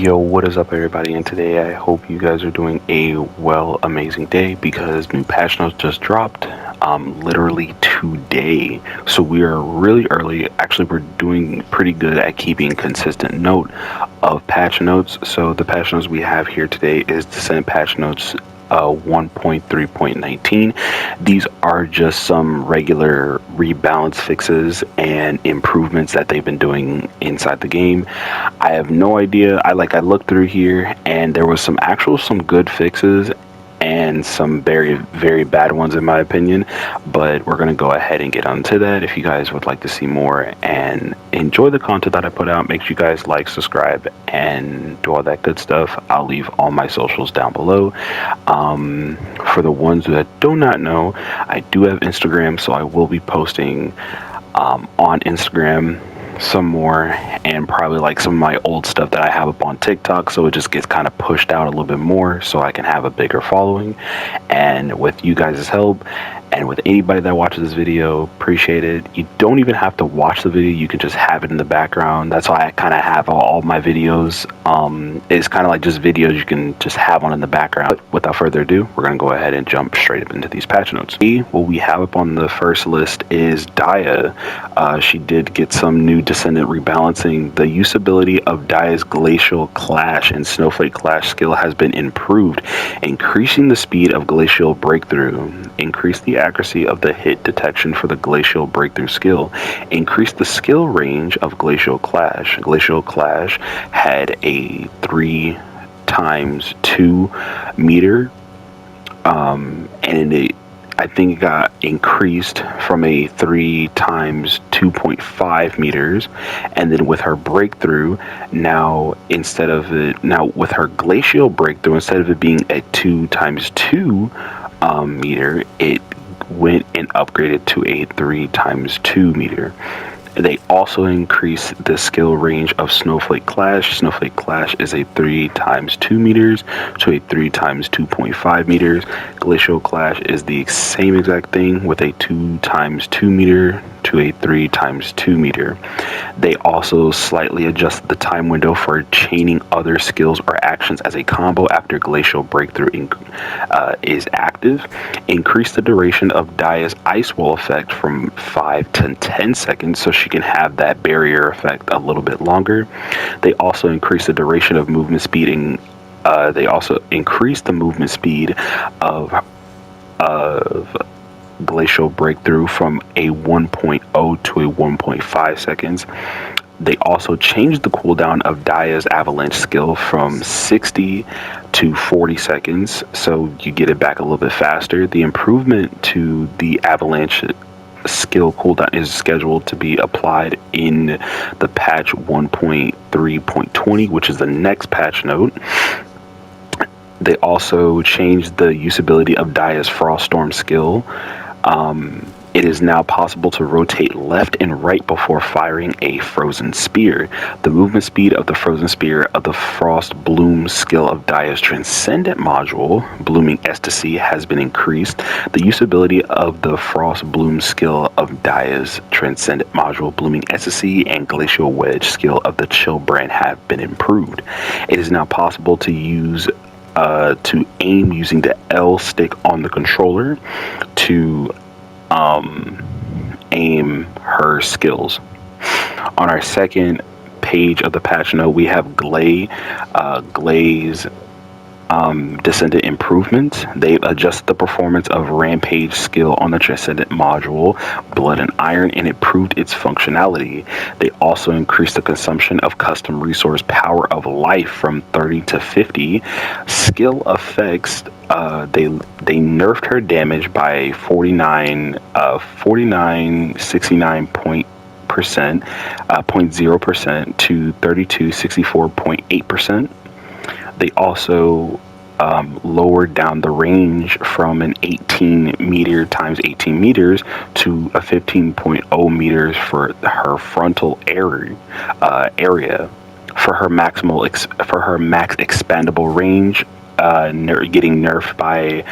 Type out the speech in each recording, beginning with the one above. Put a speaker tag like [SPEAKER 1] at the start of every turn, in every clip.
[SPEAKER 1] Yo, what is up everybody, and today I hope you guys are doing a amazing day, because new patch notes just dropped literally today. So we are really early. Actually, we're doing pretty good at keeping consistent note of patch notes. So the patch notes we have here today is Descendant patch notes 1.3.19. These are just some regular rebalance fixes and improvements that they've been doing inside the game. I have no idea. I looked through here and there was some good fixes and some very bad ones in my opinion, but we're gonna go ahead and get onto that. If you guys would like to see more and enjoy the content that I put out, make sure you guys like, subscribe, and do all that good stuff. I'll leave all my socials down below. For the ones that do not know, I do have Instagram, so I will be posting on Instagram some more, and probably like some of my old stuff that I have up on TikTok, so it just gets kind of pushed out a little bit more so I can have a bigger following. And with you guys' help and with anybody that watches this video, appreciate it. You don't even have to watch the video, you can just have it in the background. That's why I kind of have all my videos. It's kind of like just videos you can just have on in the background. But without further ado, we're gonna go ahead and jump straight up into these patch notes. What we have up on the first list is Dia. She did get some new Descendant rebalancing. The usability of Dia's Glacial Clash and Snowflake Clash skill has been improved, increasing the speed of Glacial Breakthrough. Increase the accuracy of the hit detection for the Glacial Breakthrough skill. Increase the skill range of Glacial Clash. Glacial Clash had a 3 times 2 meter, and I think it got increased from a 3 times 2.5 meters, and then with her breakthrough, with her glacial breakthrough, instead of it being a 2 times 2 meter, it went and upgraded to a 3 times 2 meter. They also increased the skill range of Snowflake Clash. Snowflake Clash is a 3 times 2 meters to a 3 times 2.5 meters. Glacial Clash is the same exact thing, with a 2 times 2 meter to a 3 times 2 meter. They also slightly adjusted the time window for chaining other skills or actions as a combo after Glacial Breakthrough is active. Increase the duration of Dia's Ice Wall effect from 5 to 10 seconds, so she can have that barrier effect a little bit longer. They also increase the duration of movement speed, and they also increase the movement speed of Glacial Breakthrough from a 1.0 to a 1.5 seconds. They also changed the cooldown of Dia's Avalanche skill from 60 to 40 seconds, so you get it back a little bit faster. The improvement to the Avalanche skill cooldown is scheduled to be applied in the patch 1.3.20, which is the next patch note. They also changed the usability of Dia's Froststorm skill. It is now possible to rotate left and right before firing a Frozen Spear. The movement speed of the Frozen Spear of the Frost Bloom skill of Dia's Transcendent module, Blooming Ecstasy, has been increased. The usability of the Frost Bloom skill of Dia's Transcendent module, Blooming Ecstasy, and Glacial Wedge skill of the Chill brand have been improved. It is now possible to aim using the L stick on the controller to aim her skills. On our second page of the patch note, we have Glay's Descendant improvements. They've adjusted the performance of Rampage skill on the Transcendent module, Blood and Iron, and improved its functionality. They also increased the consumption of custom resource Power of Life from 30 to 50. Skill effects, they nerfed her damage by 0.0% to 3264.8%. They also lowered down the range from an 18 meter times 18 meters to a 15.0 meters for her frontal area. For her max expandable range, getting nerfed by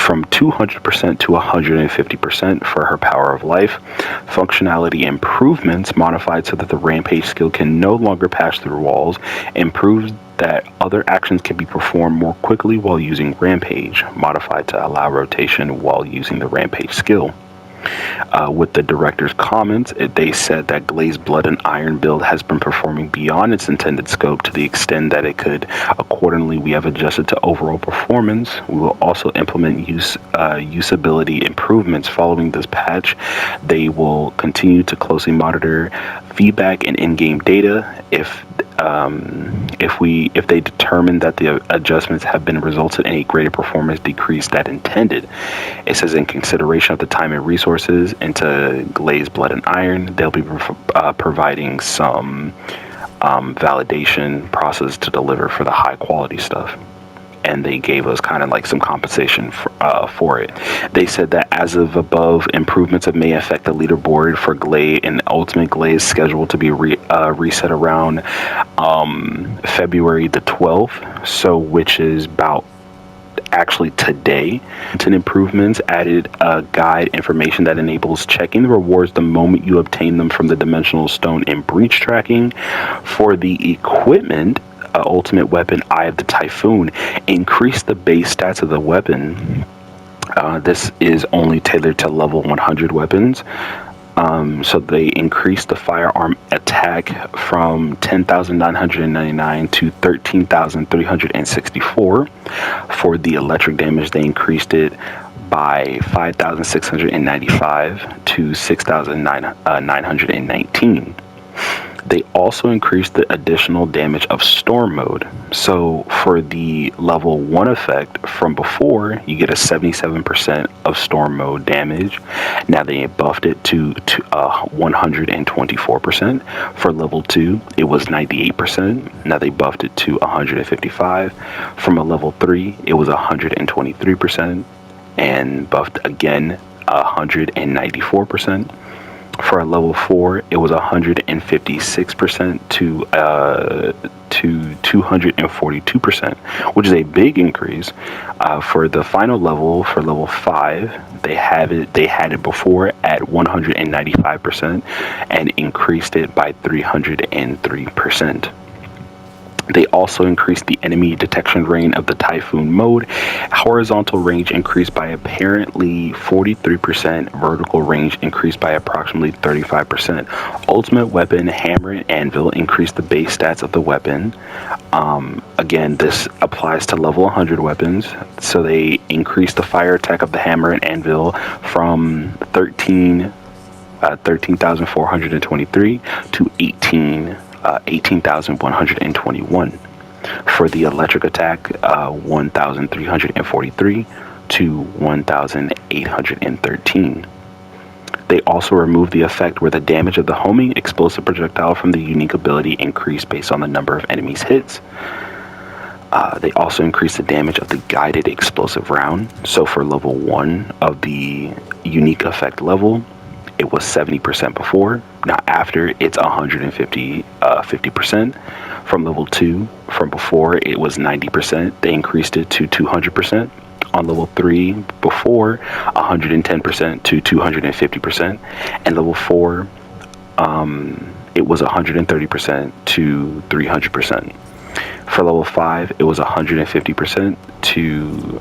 [SPEAKER 1] from 200% to 150% for her Power of Life. Functionality improvements modified so that the Rampage skill can no longer pass through walls. Improves that other actions can be performed more quickly while using Rampage, modified to allow rotation while using the Rampage skill. With the director's comments, they said that Glazed Blood and Iron build has been performing beyond its intended scope to the extent that it could. Accordingly, we have adjusted to overall performance. We will also implement usability improvements following this patch. They will continue to closely monitor feedback and in-game data. If they determine that the adjustments have been resulted in a greater performance decrease than intended, it says in consideration of the time and resources into Glazed Blood and Iron, they'll be providing some validation process to deliver for the high quality stuff. And they gave us kind of like some compensation for it. They said that as of above, improvements that may affect the leaderboard for Glade and Ultimate Glade scheduled to be reset around February the 12th, so which is about actually today. Content improvements added guide information that enables checking the rewards the moment you obtain them from the Dimensional Stone and breach tracking. For the equipment, ultimate weapon Eye of the Typhoon increase the base stats of the weapon. This is only tailored to level 100 weapons. So they increased the firearm attack from 10,999 to 13,364. For the electric damage, they increased it by 5,695 to 6,919. They also increased the additional damage of Storm Mode. So for the level 1 effect from before, you get a 77% of Storm Mode damage. Now they buffed it to 124%. For level 2, it was 98%. Now they buffed it to 155. From a level 3, it was 123%. And buffed again 194%. For a level 4, it was 156% to 242%, which is a big increase. For the final level, for level 5, they had it before at 195% and increased it by 303%. They also increased the enemy detection range of the Typhoon mode. Horizontal range increased by apparently 43%. Vertical range increased by approximately 35%. Ultimate weapon, Hammer and Anvil, increased the base stats of the weapon. Again, this applies to level 100 weapons. So they increased the fire attack of the Hammer and Anvil from 13,423 to 18,121. For the electric attack, 1,343 to 1,813. They also removed the effect where the damage of the homing explosive projectile from the unique ability increased based on the number of enemies hits. They also increased the damage of the guided explosive round. So for level 1 of the unique effect level, it was 70% before. Now after, it's 50%. From level 2, from before, it was 90%. They increased it to 200%. On level 3, before, 110% to 250%. And level 4, it was 130% to 300%. For level 5, it was 150% to...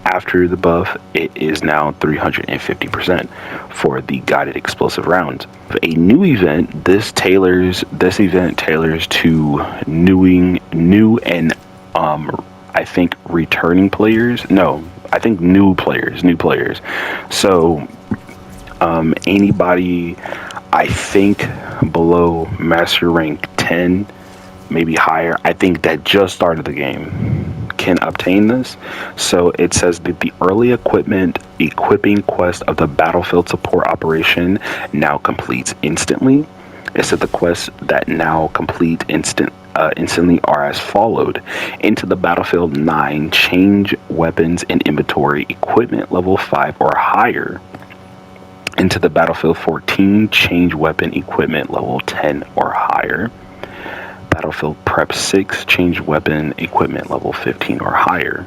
[SPEAKER 1] After the buff, it is now 350% for the guided explosive rounds. A new event, this event tailors to new and I think returning players. No, I think new players. So anybody, I think below master rank 10, maybe higher, I think that just started the game, can obtain this. So it says that the early equipping quest of the battlefield support operation now completes instantly. It said the quests that now complete instantly are as followed: into the battlefield 9, change weapons and inventory equipment level 5 or higher. Into the battlefield 14, change weapon equipment level 10 or higher. Battlefield Prep 6, change weapon equipment level 15 or higher.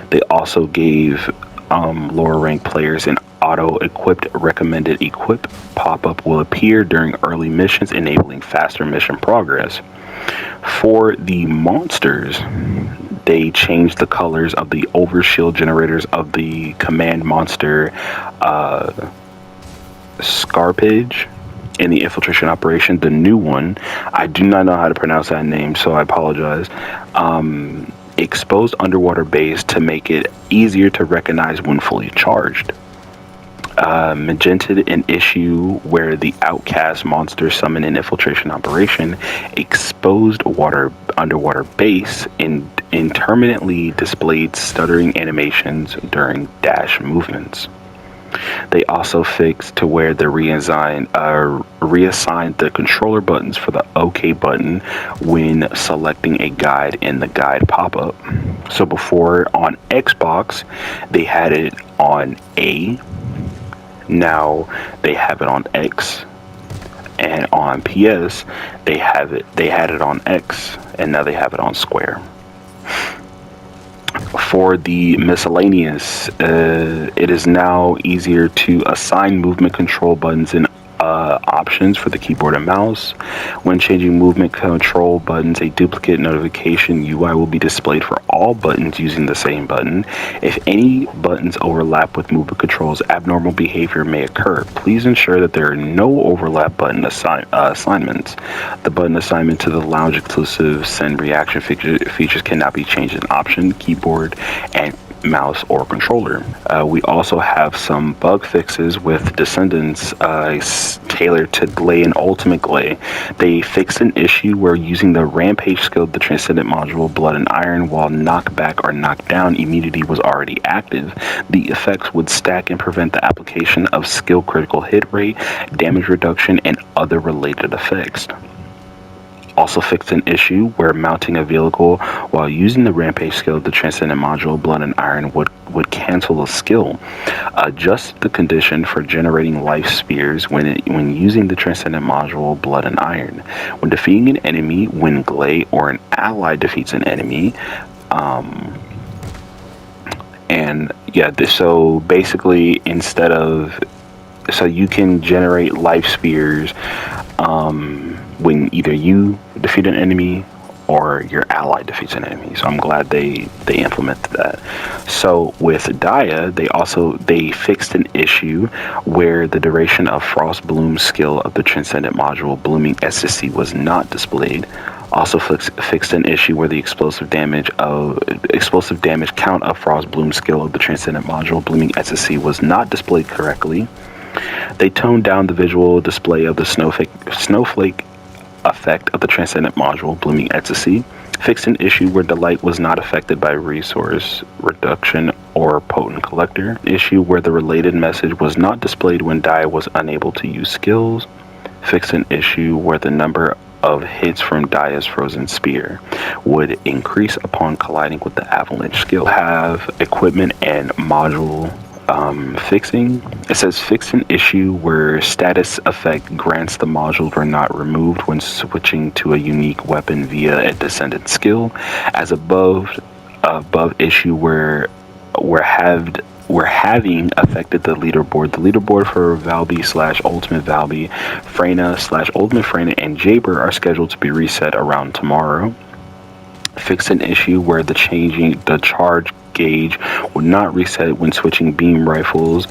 [SPEAKER 1] They also gave lower ranked players an auto-equipped recommended equip pop-up will appear during early missions, enabling faster mission progress. For the monsters, they changed the colors of the overshield generators of the command monster Scarpage in the infiltration operation. The new one, I do not know how to pronounce that name, so I apologize. Exposed underwater base to make it easier to recognize when fully charged. Magented an issue where the outcast monster summon an infiltration operation. Exposed underwater base in intermittently displayed stuttering animations during dash movements. They also fixed to where they reassigned the controller buttons for the OK button when selecting a guide in the guide pop-up. So before on Xbox, they had it on A. Now they have it on X. And on PS, they had it on X, and now they have it on Square. For the miscellaneous, it is now easier to assign movement control buttons and options for the keyboard and mouse. When changing movement control buttons, a duplicate notification UI will be displayed for all buttons using the same button. If any buttons overlap with movement controls, abnormal behavior may occur. Please ensure that there are no overlap button assignments. The button assignment to the lounge exclusive send reaction features cannot be changed in option, keyboard, and mouse or controller. We also have some bug fixes with Descendants tailored to Glay and Ultimate Glay. They fixed an issue where using the Rampage skill of the Transcendent module Blood and Iron while knockback or knockdown immunity was already active. The effects would stack and prevent the application of skill critical hit rate, damage reduction, and other related effects. Also fixed an issue where mounting a vehicle while using the Rampage skill of the Transcendent module Blood and Iron would cancel a skill. Adjust the condition for generating life spears when using the Transcendent module Blood and Iron. When defeating an enemy, when Glay or an ally defeats an enemy, so basically so you can generate life spears when either you defeat an enemy or your ally defeats an enemy. So I'm glad they implemented that. So with Dia, they fixed an issue where the duration of Frost Bloom's skill of the Transcendent module Blooming Ecstasy was not displayed. Also fixed an issue where the explosive damage count of Frost Bloom's skill of the Transcendent module Blooming Ecstasy was not displayed correctly. They toned down the visual display of the snowflake effect of the Transcendent module Blooming Ecstasy. Fixed an issue where the light was not affected by resource reduction or potent collector. Issue where the related message was not displayed when Dia was unable to use skills. Fixed an issue where the number of hits from Dia's frozen spear would increase upon colliding with the avalanche skill. Have equipment and module fixing. It says fix an issue where status effect grants the modules were not removed when switching to a unique weapon via a Descendant skill. As above issue where having affected the leaderboard. The leaderboard for Valby / Ultimate Valby, Freyna / Ultimate Freyna, and Jaber are scheduled to be reset around tomorrow. Fix an issue where the charge gauge would not reset when switching beam rifle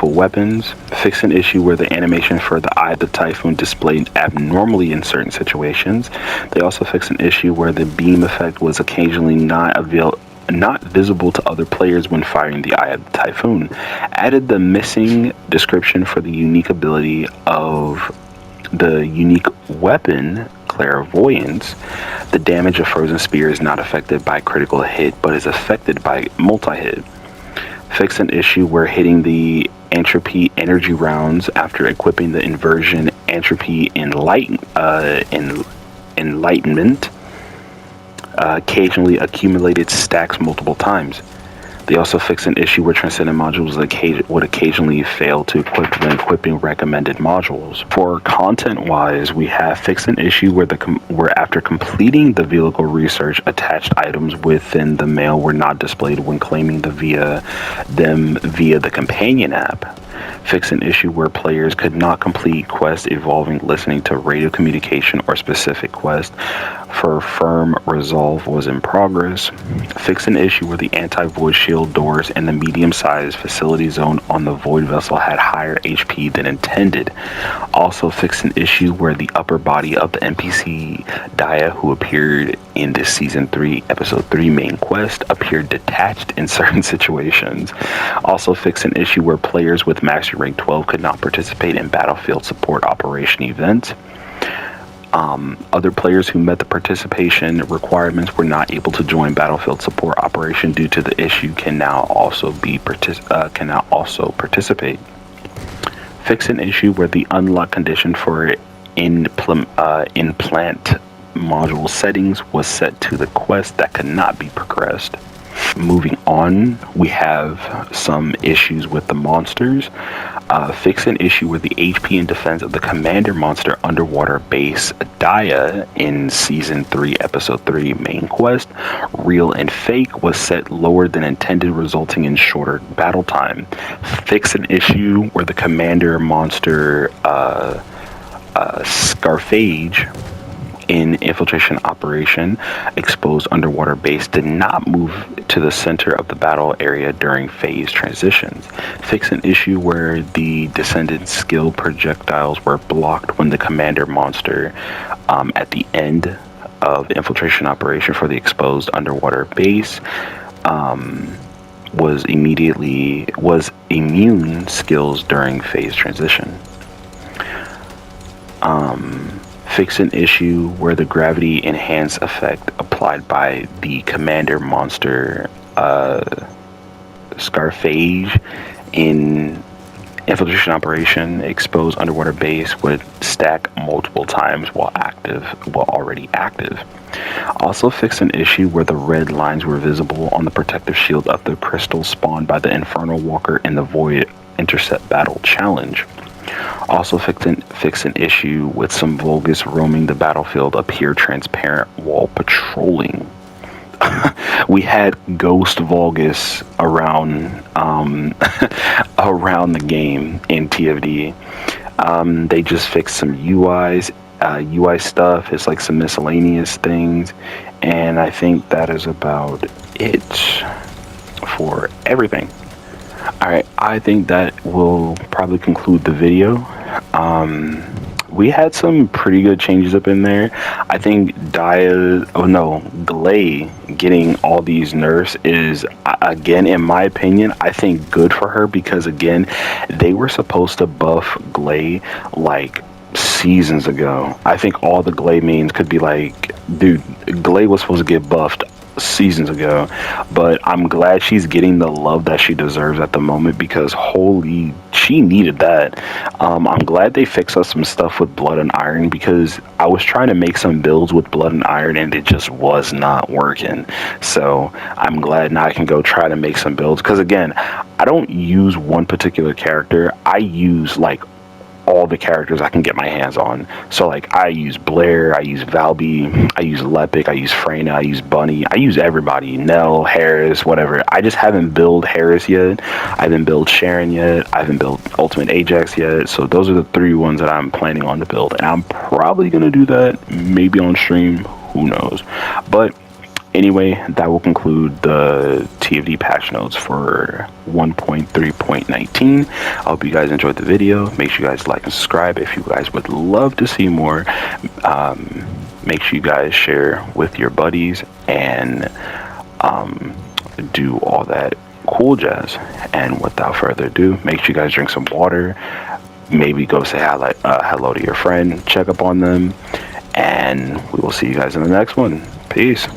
[SPEAKER 1] weapons. Fix an issue where the animation for the Eye of the Typhoon displayed abnormally in certain situations. They also fixed an issue where the beam effect was occasionally not visible to other players when firing the Eye of the Typhoon. Added the missing description for the unique ability of the unique weapon Clairvoyance. The damage of Frozen Spear is not affected by critical hit, but is affected by multi-hit. Fix an issue where hitting the Entropy energy rounds after equipping the Inversion Entropy Enlightenment occasionally accumulated stacks multiple times. They also fixed an issue where Transcendent modules would occasionally fail to equip when equipping recommended modules. For content-wise, we have fixed an issue where after completing the vehicle research, attached items within the mail were not displayed when claiming via the companion app. Fix an issue where players could not complete quests involving listening to radio communication or specific quests for firm resolve was in progress. Fix an issue where the anti-void shield doors in the medium-sized facility zone on the void vessel had higher HP than intended. Also fix an issue where the upper body of the NPC Daya, who appeared in this Season 3, Episode 3 main quest, appeared detached in certain situations. Also fix an issue where players with Mastery Rank 12 could not participate in battlefield support operation events. Other players who met the participation requirements were not able to join battlefield support operation due to the issue can now also participate. Fix an issue where the unlock condition for implant module settings was set to the quest that could not be progressed. Moving on, we have some issues with the monsters. Fix an issue with the HP and defense of the commander monster underwater base Daya in Season 3, Episode 3 main quest. Real and fake was set lower than intended, resulting in shorter battle time. Fix an issue where the commander monster Scarphage in infiltration operation exposed underwater base did not move to the center of the battle area during phase transitions. Fix an issue where the Descendant skill projectiles were blocked when the commander monster at the end of infiltration operation for the exposed underwater base was immune skills during phase transition. Fix an issue where the gravity enhance effect applied by the commander monster Scarphage in infiltration operation exposed underwater base would stack multiple times while already active. Also fix an issue where the red lines were visible on the protective shield of the crystal spawned by the Infernal Walker in the Void Intercept Battle Challenge. Also fix an issue with some Vulgus roaming the battlefield appear transparent while patrolling. We had Ghost Vulgus around around the game in TFD. They just fixed some UI stuff. It's like some miscellaneous things, and I think that is about it for everything. Alright, I think that will probably conclude the video. We had some pretty good changes up in there. I think Glay getting all these nerfs is, again, in my opinion, I think good for her because, again, they were supposed to buff Glay like seasons ago. I think all the Glay mains could be like, dude, Glay was supposed to get buffed seasons ago, but I'm glad she's getting the love that she deserves at the moment because holy, she needed that. I'm glad they fixed up some stuff with Blood and Iron because I was trying to make some builds with Blood and Iron and it just was not working. So I'm glad now I can go try to make some builds because, again, I don't use one particular character. I use like all the characters I can get my hands on. So like I use Blair, I use Valby, I use Lepic, I use Freyna, I use Bunny, I use everybody, Nell, Harris, whatever. I just haven't built Harris yet. I haven't built Sharon yet. I haven't built Ultimate Ajax yet. So those are the 3 ones that I'm planning on to build. And I'm probably going to do that maybe on stream. Who knows? But anyway, that will conclude the TFD patch notes for 1.3.19. I hope you guys enjoyed the video. Make sure you guys like and subscribe if you guys would love to see more. Make sure you guys share with your buddies and do all that cool jazz. And without further ado, make sure you guys drink some water. Maybe go say hello to your friend, check up on them, and we will see you guys in the next one. Peace.